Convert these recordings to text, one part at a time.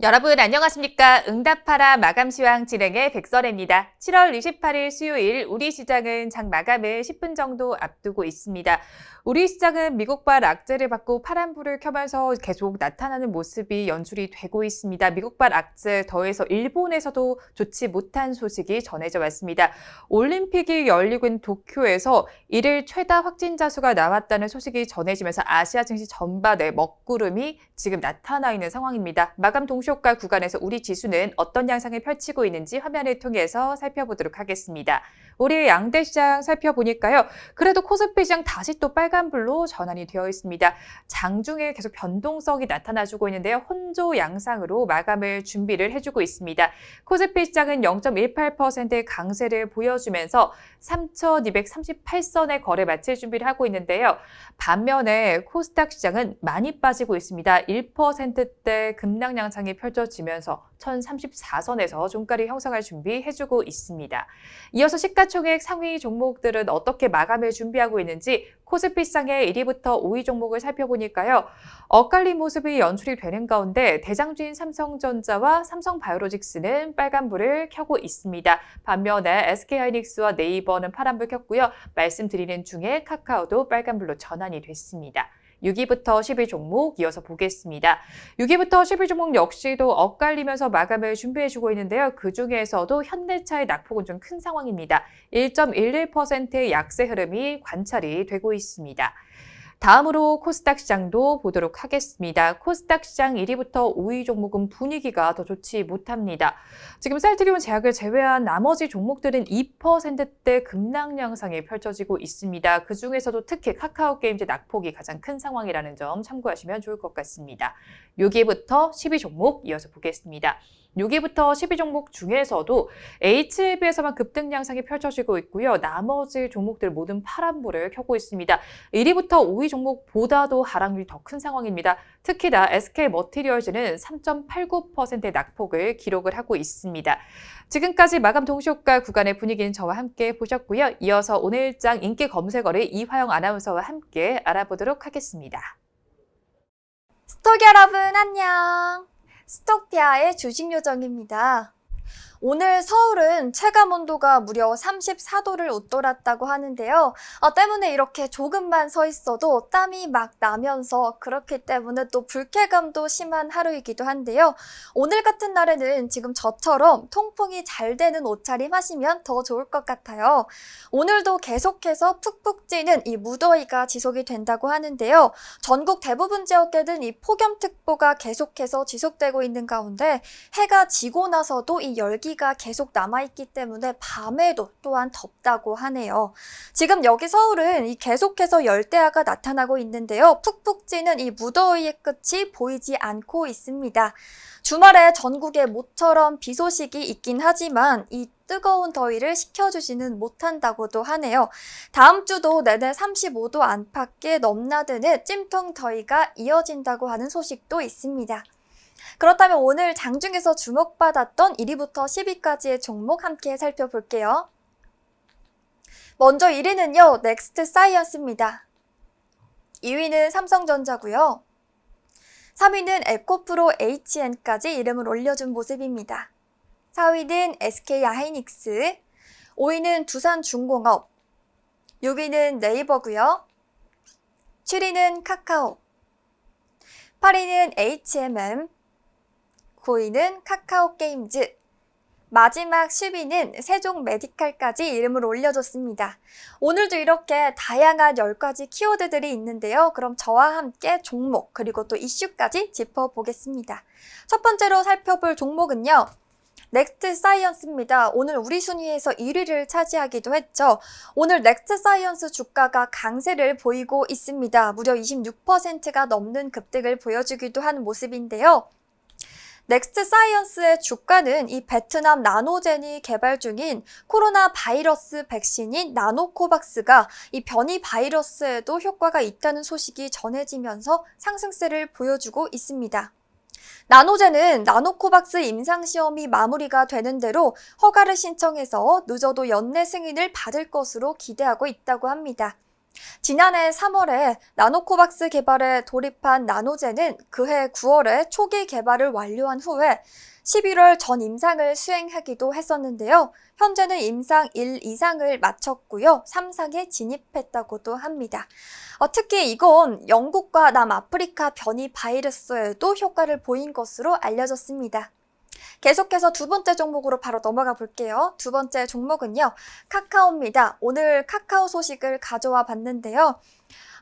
여러분 안녕하십니까? 응답하라 마감 시황 진행의 백설혜입니다. 7월 28일 수요일 우리 시장은 장 마감을 10분 정도 앞두고 있습니다. 우리 시장은 미국발 악재를 받고 파란불을 켜면서 계속 나타나는 모습이 연출이 되고 있습니다. 미국발 악재 더해서 일본에서도 좋지 못한 소식이 전해져 왔습니다. 올림픽이 열리고 있는 도쿄에서 일일 최다 확진자 수가 나왔다는 소식이 전해지면서 아시아 증시 전반에 먹구름이 지금 나타나 있는 상황입니다. 마감 동시효과 구간에서 우리 지수는 어떤 양상을 펼치고 있는지 화면을 통해서 살펴보도록 하겠습니다. 우리 양대 시장 살펴보니까요. 그래도 코스피 시장 다시 또 빨간불로 전환이 되어 있습니다. 장중에 계속 변동성이 나타나주고 있는데요. 혼조 양상으로 마감을 준비를 해주고 있습니다. 코스피 시장은 0.18%의 강세를 보여주면서 3,238선의 거래 마칠 준비를 하고 있는데요. 반면에 코스닥 시장은 많이 빠지고 있습니다. 1%대 급락 양상이 펼쳐지면서 1,034선에서 종가를 형성할 준비해주고 있습니다. 이어서 시가총액 상위 종목들은 어떻게 마감을 준비하고 있는지 코스피 시장의 1위부터 5위 종목을 살펴보니까요. 엇갈린 모습이 연출이 되는 가운데 대장주인 삼성전자와 삼성바이오로직스는 빨간불을 켜고 있습니다. 반면에 SK하이닉스와 네이버는 파란불 켰고요. 말씀드리는 중에 카카오도 빨간불로 전환이 됐습니다. 6위부터 10위 종목 이어서 보겠습니다. 6위부터 10위 종목 역시도 엇갈리면서 마감을 준비해주고 있는데요. 그중에서도 현대차의 낙폭은 좀 큰 상황입니다. 1.11%의 약세 흐름이 관찰이 되고 있습니다. 다음으로 코스닥 시장도 보도록 하겠습니다. 코스닥 시장 1위부터 5위 종목은 분위기가 더 좋지 못합니다. 지금 셀트리온 제약을 제외한 나머지 종목들은 2%대 급락 양상이 펼쳐지고 있습니다. 그중에서도 특히 카카오게임즈 낙폭이 가장 큰 상황이라는 점 참고하시면 좋을 것 같습니다. 6위부터 10위 종목 이어서 보겠습니다. 6위부터 10위 종목 중에서도 HLB에서만 급등 양상이 펼쳐지고 있고요. 나머지 종목들 모든 파란불을 켜고 있습니다. 1위부터 5위 종목보다도 하락률이 더 큰 상황입니다. 특히나 SK머티리얼즈는 3.89%의 낙폭을 기록을 하고 있습니다. 지금까지 마감 동시효과 구간의 분위기는 저와 함께 보셨고요. 이어서 오늘장 인기 검색어를 이화영 아나운서와 함께 알아보도록 하겠습니다. 스톡 여러분 안녕! 스톡피아의 주식 요정입니다. 오늘 서울은 체감 온도가 무려 34도를 웃돌았다고 하는데요. 때문에 이렇게 조금만 서 있어도 땀이 막 나면서 그렇기 때문에 또 불쾌감도 심한 하루이기도 한데요. 오늘 같은 날에는 지금 저처럼 통풍이 잘 되는 옷차림 하시면 더 좋을 것 같아요. 오늘도 계속해서 푹푹 찌는 이 무더위가 지속이 된다고 하는데요. 전국 대부분 지역에는 이 폭염특보가 계속해서 지속되고 있는 가운데 해가 지고 나서도 이 열기가 계속 남아있기 때문에 밤에도 또한 덥다고 하네요. 지금 여기 서울은 이 계속해서 열대야가 나타나고 있는데요. 푹푹 찌는 이 무더위의 끝이 보이지 않고 있습니다. 주말에 전국에 모처럼 비 소식이 있긴 하지만 이 뜨거운 더위를 식혀주지는 못한다고도 하네요. 다음 주도 내내 35도 안팎의 넘나드는 찜통 더위가 이어진다고 하는 소식도 있습니다. 그렇다면 오늘 장중에서 주목받았던 1위부터 10위까지의 종목 함께 살펴볼게요. 먼저 1위는요, 넥스트 사이언스입니다. 2위는 삼성전자고요. 3위는 에코프로 HN까지 이름을 올려준 모습입니다. 4위는 SK하이닉스, 5위는 두산중공업, 6위는 네이버고요. 7위는 카카오, 8위는 HMM, 9위는 카카오게임즈, 마지막 10위는 세종메디칼까지 이름을 올려줬습니다. 오늘도 이렇게 다양한 10가지 키워드들이 있는데요. 그럼 저와 함께 종목 그리고 또 이슈까지 짚어보겠습니다. 첫 번째로 살펴볼 종목은요. 넥스트 사이언스입니다. 오늘 우리 순위에서 1위를 차지하기도 했죠. 오늘 넥스트 사이언스 주가가 강세를 보이고 있습니다. 무려 26%가 넘는 급등을 보여주기도 한 모습인데요. 넥스트 사이언스의 주가는 이 베트남 나노젠이 개발 중인 코로나 바이러스 백신인 나노코박스가 이 변이 바이러스에도 효과가 있다는 소식이 전해지면서 상승세를 보여주고 있습니다. 나노젠은 나노코박스 임상시험이 마무리가 되는 대로 허가를 신청해서 늦어도 연내 승인을 받을 것으로 기대하고 있다고 합니다. 지난해 3월에 나노코박스 개발에 돌입한 나노젠은 그해 9월에 초기 개발을 완료한 후에 11월 전 임상을 수행하기도 했었는데요. 현재는 임상 1 이상을 마쳤고요. 3상에 진입했다고도 합니다. 특히 이건 영국과 남아프리카 변이 바이러스에도 효과를 보인 것으로 알려졌습니다. 계속해서 두 번째 종목으로 바로 넘어가 볼게요. 두 번째 종목은요, 카카오입니다. 오늘 카카오 소식을 가져와 봤는데요.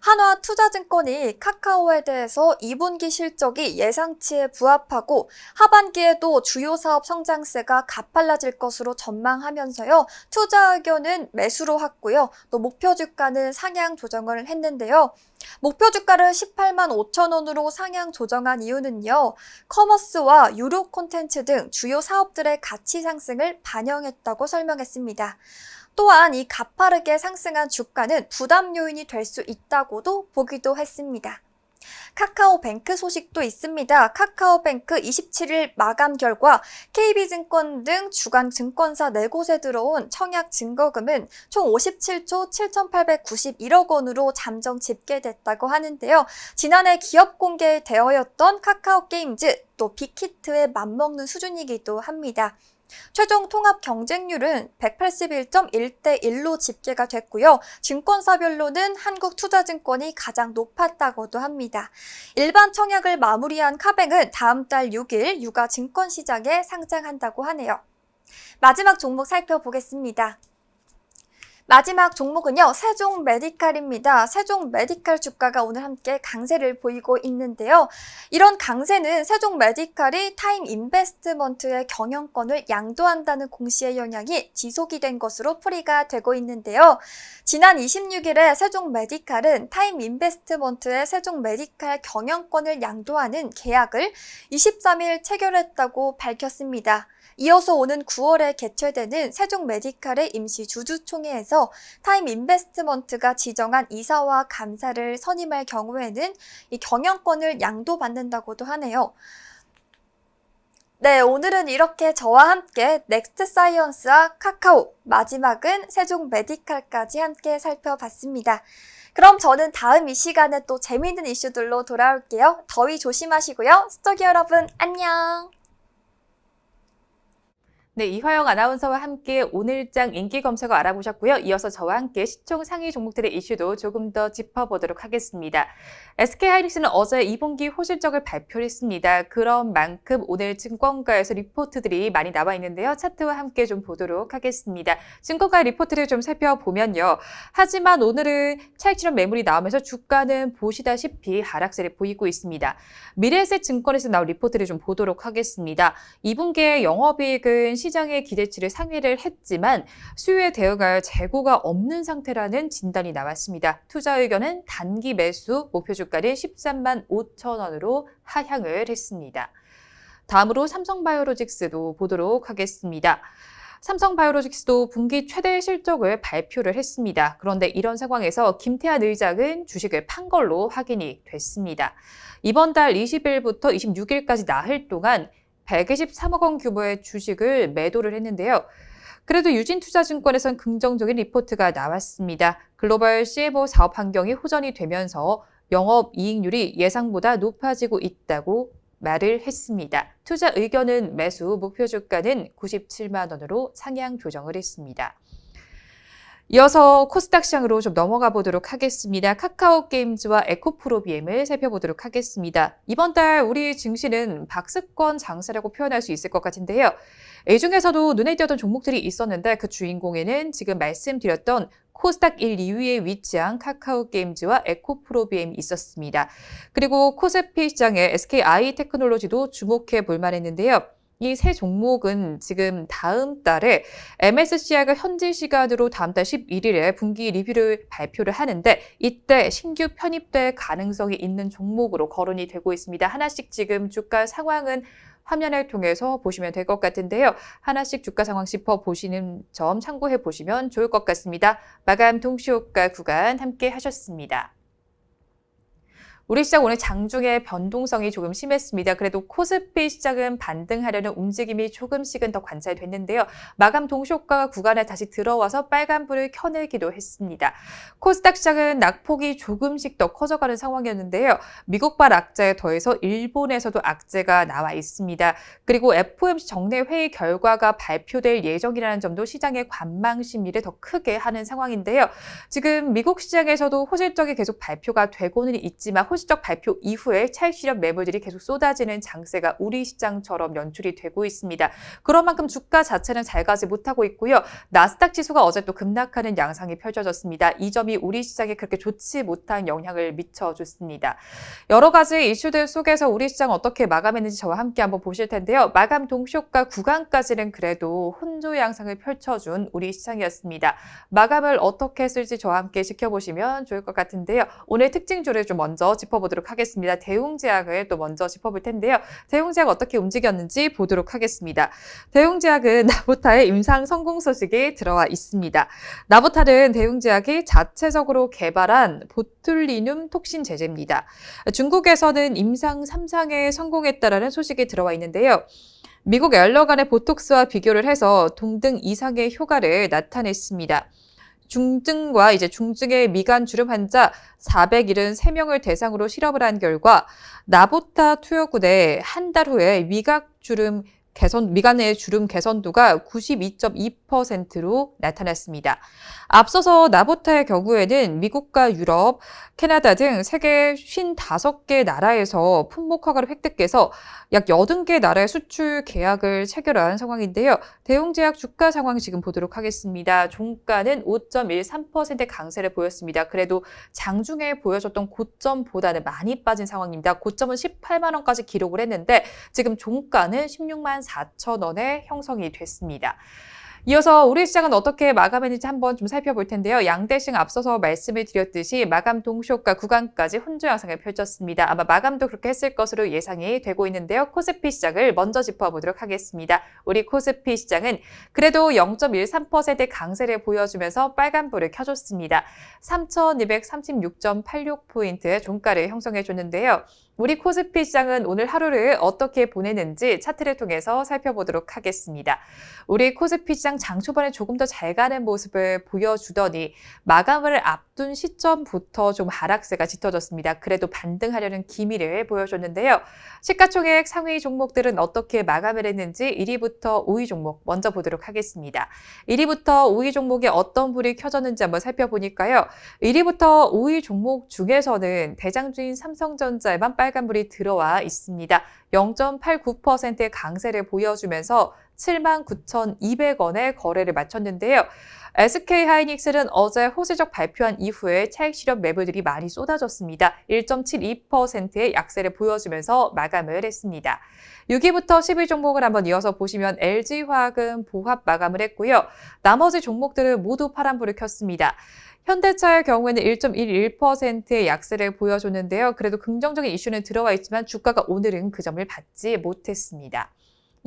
한화투자증권이 카카오에 대해서 2분기 실적이 예상치에 부합하고 하반기에도 주요 사업 성장세가 가팔라질 것으로 전망하면서요. 투자 의견은 매수로 했고요. 또 목표 주가는 상향 조정을 했는데요. 목표 주가를 18만 5천 원으로 상향 조정한 이유는요. 커머스와 유료 콘텐츠 등 주요 사업들의 가치 상승을 반영했다고 설명했습니다. 또한 이 가파르게 상승한 주가는 부담 요인이 될 수 있다고도 보기도 했습니다. 카카오뱅크 소식도 있습니다. 카카오뱅크 27일 마감 결과 KB증권 등 주간 증권사 4곳에 들어온 청약 증거금은 총 57조 7,891억 원으로 잠정 집계됐다고 하는데요. 지난해 기업 공개되어였던 카카오게임즈 또 빅히트에 맞먹는 수준이기도 합니다. 최종 통합 경쟁률은 181.1대 1로 집계가 됐고요. 증권사별로는 한국투자증권이 가장 높았다고도 합니다. 일반 청약을 마무리한 카뱅은 다음 달 6일 유가 증권시장에 상장한다고 하네요. 마지막 종목 살펴보겠습니다. 마지막 종목은요, 세종메디칼입니다. 세종메디칼 주가가 오늘 함께 강세를 보이고 있는데요. 이런 강세는 세종메디칼이 타임 인베스트먼트의 경영권을 양도한다는 공시의 영향이 지속이 된 것으로 풀이가 되고 있는데요. 지난 26일에 세종메디칼은 타임 인베스트먼트의 세종메디칼 경영권을 양도하는 계약을 23일 체결했다고 밝혔습니다. 이어서 오는 9월에 개최되는 세종메디칼의 임시 주주총회에서 타임 인베스트먼트가 지정한 이사와 감사를 선임할 경우에는 이 경영권을 양도받는다고도 하네요. 네, 오늘은 이렇게 저와 함께 넥스트 사이언스와 카카오, 마지막은 세종메디칼까지 함께 살펴봤습니다. 그럼 저는 다음 이 시간에 또 재미있는 이슈들로 돌아올게요. 더위 조심하시고요. 스토기 여러분, 안녕! 네, 이화영 아나운서와 함께 오늘장 인기 검색어 알아보셨고요. 이어서 저와 함께 시총 상위 종목들의 이슈도 조금 더 짚어보도록 하겠습니다. SK하이닉스는 어제 2분기 호실적을 발표했습니다. 그런 만큼 오늘 증권가에서 리포트들이 많이 나와 있는데요. 차트와 함께 좀 보도록 하겠습니다. 증권가 리포트를 좀 살펴보면요. 하지만 오늘은 차익실현 매물이 나오면서 주가는 보시다시피 하락세를 보이고 있습니다. 미래에셋 증권에서 나온 리포트를 좀 보도록 하겠습니다. 2분기의 영업이익은 시장의 기대치를 상회를 했지만 수요에 대응할 재고가 없는 상태라는 진단이 나왔습니다. 투자 의견은 단기 매수, 목표 주가는 13만 5천 원으로 하향을 했습니다. 다음으로 삼성바이오로직스도 보도록 하겠습니다. 삼성바이오로직스도 분기 최대 실적을 발표를 했습니다. 그런데 이런 상황에서 김태한 의장은 주식을 판 걸로 확인이 됐습니다. 이번 달 20일부터 26일까지 나흘 동안 123억 원 규모의 주식을 매도를 했는데요. 그래도 유진투자증권에선 긍정적인 리포트가 나왔습니다. 글로벌 CMO 사업 환경이 호전이 되면서 영업이익률이 예상보다 높아지고 있다고 말을 했습니다. 투자 의견은 매수, 목표 주가는 97만 원으로 상향 조정을 했습니다. 이어서 코스닥 시장으로 좀 넘어가 보도록 하겠습니다. 카카오게임즈와 에코프로비엠을 살펴보도록 하겠습니다. 이번 달 우리 증시는 박스권 장세라고 표현할 수 있을 것 같은데요. 이 중에서도 눈에 띄었던 종목들이 있었는데 그 주인공에는 지금 말씀드렸던 코스닥 1, 2위에 위치한 카카오게임즈와 에코프로비엠이 있었습니다. 그리고 코스피 시장의 SKI테크놀로지도 주목해 볼 만했는데요. 이 세 종목은 지금 다음 달에 MSCI가 현지 시간으로 다음 달 11일에 분기 리뷰를 발표를 하는데 이때 신규 편입될 가능성이 있는 종목으로 거론이 되고 있습니다. 하나씩 지금 주가 상황은 화면을 통해서 보시면 될 것 같은데요. 하나씩 주가 상황 짚어보시는 점 참고해 보시면 좋을 것 같습니다. 마감 동시효과 구간 함께 하셨습니다. 우리 시장 오늘 장중에 변동성이 조금 심했습니다. 그래도 코스피 시장은 반등하려는 움직임이 조금씩은 더 관찰됐는데요. 마감 동시효과 구간에 다시 들어와서 빨간불을 켜내기도 했습니다. 코스닥 시장은 낙폭이 조금씩 더 커져가는 상황이었는데요. 미국발 악재에 더해서 일본에서도 악재가 나와 있습니다. 그리고 FOMC 정례 회의 결과가 발표될 예정이라는 점도 시장의 관망 심리를 더 크게 하는 상황인데요. 지금 미국 시장에서도 호실적이 계속 발표가 되고는 있지만 호실적 발표 이후에 차익 실현 매물들이 계속 쏟아지는 장세가 우리 시장처럼 연출이 되고 있습니다. 그런 만큼 주가 자체는 잘 가지 못하고 있고요. 나스닥 지수가 어제 또 급락하는 양상이 펼쳐졌습니다. 이 점이 우리 시장에 그렇게 좋지 못한 영향을 미쳐줬습니다. 여러 가지 이슈들 속에서 우리 시장 어떻게 마감했는지 저와 함께 한번 보실 텐데요. 마감 동시효과 구간까지는 그래도 혼조 양상을 펼쳐준 우리 시장이었습니다. 마감을 어떻게 쓸지 저와 함께 지켜보시면 좋을 것 같은데요. 오늘 특징주를 좀 먼저 짚어보도록 하겠습니다. 대웅제약을 또 먼저 짚어볼 텐데요. 대웅제약 어떻게 움직였는지 보도록 하겠습니다. 대웅제약은 나보타의 임상 성공 소식이 들어와 있습니다. 나보타는 대웅제약이 자체적으로 개발한 보툴리눔 톡신 제제입니다. 중국에서는 임상 3상에 성공했다라는 소식이 들어와 있는데요. 미국 엘러간의 보톡스와 비교를 해서 동등 이상의 효과를 나타냈습니다. 중증과 중증의 미간 주름 환자 473명을 대상으로 실험을 한 결과 나보타 투여군의 한 달 후에 미간의 주름 개선도가 92.2%로 나타났습니다. 앞서서 나보타의 경우에는 미국과 유럽, 캐나다 등 세계 55개 나라에서 품목 허가를 획득해서 약 80개 나라의 수출 계약을 체결한 상황인데요. 대웅제약 주가 상황 지금 보도록 하겠습니다. 종가는 5.13%의 강세를 보였습니다. 그래도 장중에 보여줬던 고점보다는 많이 빠진 상황입니다. 고점은 18만 원까지 기록을 했는데 지금 종가는 16만 4천 원에 형성이 됐습니다. 이어서 우리 시장은 어떻게 마감했는지 한번 좀 살펴볼 텐데요. 양대식 앞서서 말씀을 드렸듯이 마감 동시효과 구간까지 혼조 양상을 펼쳤습니다. 아마 마감도 그렇게 했을 것으로 예상이 되고 있는데요. 코스피 시장을 먼저 짚어보도록 하겠습니다. 우리 코스피 시장은 그래도 0.13%의 강세를 보여주면서 빨간불을 켜줬습니다. 3,236.86포인트의 종가를 형성해줬는데요. 우리 코스피 시장은 오늘 하루를 어떻게 보내는지 차트를 통해서 살펴보도록 하겠습니다. 우리 코스피 시장 장 초반에 조금 더 잘 가는 모습을 보여주더니 마감을 앞둔 시점부터 좀 하락세가 짙어졌습니다. 그래도 반등하려는 기미를 보여줬는데요. 시가총액 상위 종목들은 어떻게 마감을 했는지 1위부터 5위 종목 먼저 보도록 하겠습니다. 1위부터 5위 종목에 어떤 불이 켜졌는지 한번 살펴보니까요. 1위부터 5위 종목 중에서는 대장주인 삼성전자에만 빨간불이 들어와 있습니다. 0.89%의 강세를 보여주면서 79,200원에 거래를 마쳤는데요. SK하이닉스는 어제 호재적 발표한 이후에 차익 실현 매물들이 많이 쏟아졌습니다. 1.72%의 약세를 보여주면서 마감을 했습니다. 6위부터 10위 종목을 한번 이어서 보시면 LG화학은 보합 마감을 했고요. 나머지 종목들은 모두 파란불을 켰습니다. 현대차의 경우에는 1.11%의 약세를 보여줬는데요. 그래도 긍정적인 이슈는 들어와 있지만 주가가 오늘은 그 점을 받지 못했습니다.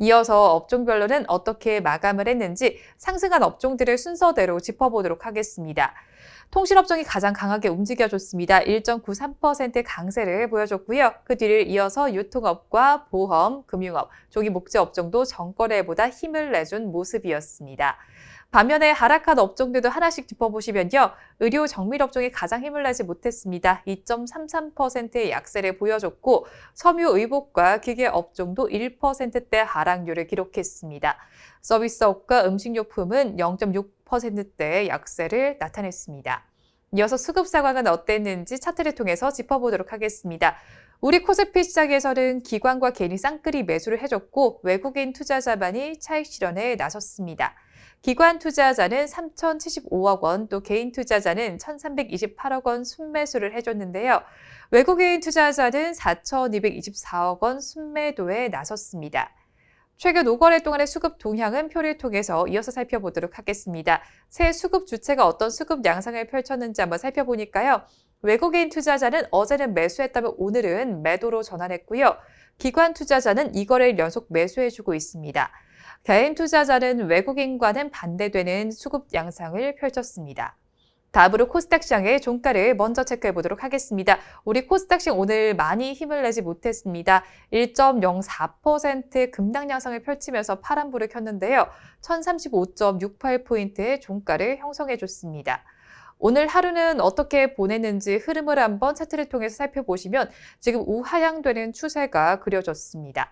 이어서 업종별로는 어떻게 마감을 했는지 상승한 업종들을 순서대로 짚어보도록 하겠습니다. 통신업종이 가장 강하게 움직여줬습니다. 1.93%의 강세를 보여줬고요. 그 뒤를 이어서 유통업과 보험, 금융업, 종이 목재 업종도 전거래보다 힘을 내준 모습이었습니다. 반면에 하락한 업종들도 하나씩 짚어보시면요. 의료 정밀 업종이 가장 힘을 내지 못했습니다. 2.33%의 약세를 보여줬고 섬유 의복과 기계 업종도 1%대 하락률을 기록했습니다. 서비스업과 음식료품은 0.6%대의 약세를 나타냈습니다. 이어서 수급 상황은 어땠는지 차트를 통해서 짚어보도록 하겠습니다. 우리 코스피 시장에서는 기관과 개인이 쌍끌이 매수를 해줬고 외국인 투자자만이 차익 실현에 나섰습니다. 기관 투자자는 3,075억 원, 또 개인 투자자는 1,328억 원 순매수를 해줬는데요. 외국인 투자자는 4,224억 원 순매도에 나섰습니다. 최근 5거래 동안의 수급 동향은 표를 통해서 이어서 살펴보도록 하겠습니다. 새 수급 주체가 어떤 수급 양상을 펼쳤는지 한번 살펴보니까요. 외국인 투자자는 어제는 매수했다면 오늘은 매도로 전환했고요. 기관 투자자는 2거래일 연속 매수해주고 있습니다. 개인 투자자는 외국인과는 반대되는 수급 양상을 펼쳤습니다. 다음으로 코스닥 시장의 종가를 먼저 체크해 보도록 하겠습니다. 우리 코스닥 시장 오늘 많이 힘을 내지 못했습니다. 1.04% 급락 양상을 펼치면서 파란불을 켰는데요. 1035.68포인트의 종가를 형성해 줬습니다. 오늘 하루는 어떻게 보냈는지 흐름을 한번 차트를 통해서 살펴보시면 지금 우하향되는 추세가 그려졌습니다.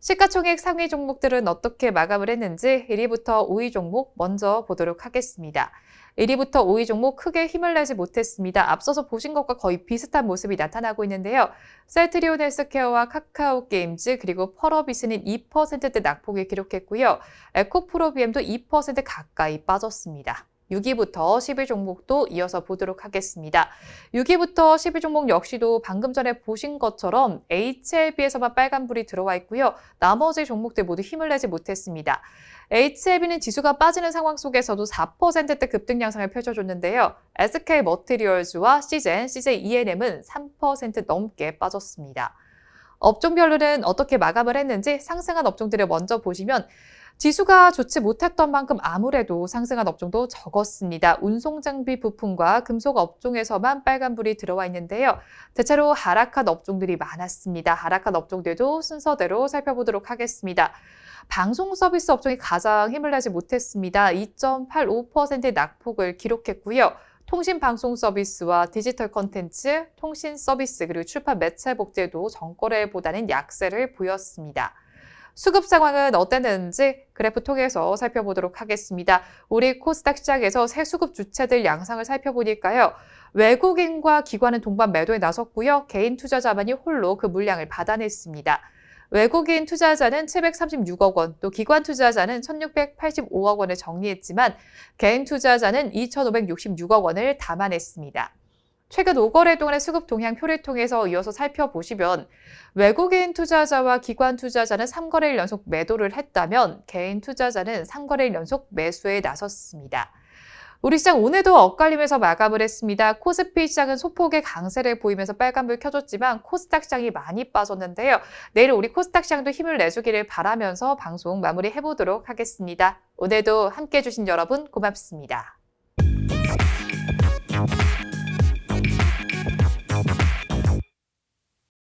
시가총액 상위 종목들은 어떻게 마감을 했는지 1위부터 5위 종목 먼저 보도록 하겠습니다. 1위부터 5위 종목 크게 힘을 내지 못했습니다. 앞서서 보신 것과 거의 비슷한 모습이 나타나고 있는데요. 셀트리온 헬스케어와 카카오게임즈 그리고 펄어비스는 2%대 낙폭을 기록했고요. 에코프로비엠도 2% 가까이 빠졌습니다. 6위부터 10위 종목도 이어서 보도록 하겠습니다. 6위부터 10위 종목 역시도 방금 전에 보신 것처럼 HLB에서만 빨간불이 들어와 있고요. 나머지 종목들 모두 힘을 내지 못했습니다. HLB는 지수가 빠지는 상황 속에서도 4%대 급등 양상을 펼쳐줬는데요. SK머티리얼즈와 CJ ENM은 3% 넘게 빠졌습니다. 업종별로는 어떻게 마감을 했는지 상승한 업종들을 먼저 보시면 지수가 좋지 못했던 만큼 아무래도 상승한 업종도 적었습니다. 운송장비 부품과 금속 업종에서만 빨간불이 들어와 있는데요. 대체로 하락한 업종들이 많았습니다. 하락한 업종들도 순서대로 살펴보도록 하겠습니다. 방송 서비스 업종이 가장 힘을 내지 못했습니다. 2.85%의 낙폭을 기록했고요. 통신 방송 서비스와 디지털 콘텐츠, 통신 서비스 그리고 출판 매체 복제도 전거래보다는 약세를 보였습니다. 수급 상황은 어땠는지 그래프 통해서 살펴보도록 하겠습니다. 우리 코스닥 시장에서 새 수급 주체들 양상을 살펴보니까요. 외국인과 기관은 동반 매도에 나섰고요. 개인 투자자만이 홀로 그 물량을 받아냈습니다. 외국인 투자자는 736억 원, 또 기관 투자자는 1685억 원을 정리했지만 개인 투자자는 2566억 원을 담아냈습니다. 최근 5거래 동안의 수급 동향표를 통해서 이어서 살펴보시면 외국인 투자자와 기관 투자자는 3거래일 연속 매도를 했다면 개인 투자자는 3거래일 연속 매수에 나섰습니다. 우리 시장 오늘도 엇갈리면서 마감을 했습니다. 코스피 시장은 소폭의 강세를 보이면서 빨간불 켜줬지만 코스닥 시장이 많이 빠졌는데요. 내일 우리 코스닥 시장도 힘을 내주기를 바라면서 방송 마무리해보도록 하겠습니다. 오늘도 함께해 주신 여러분 고맙습니다.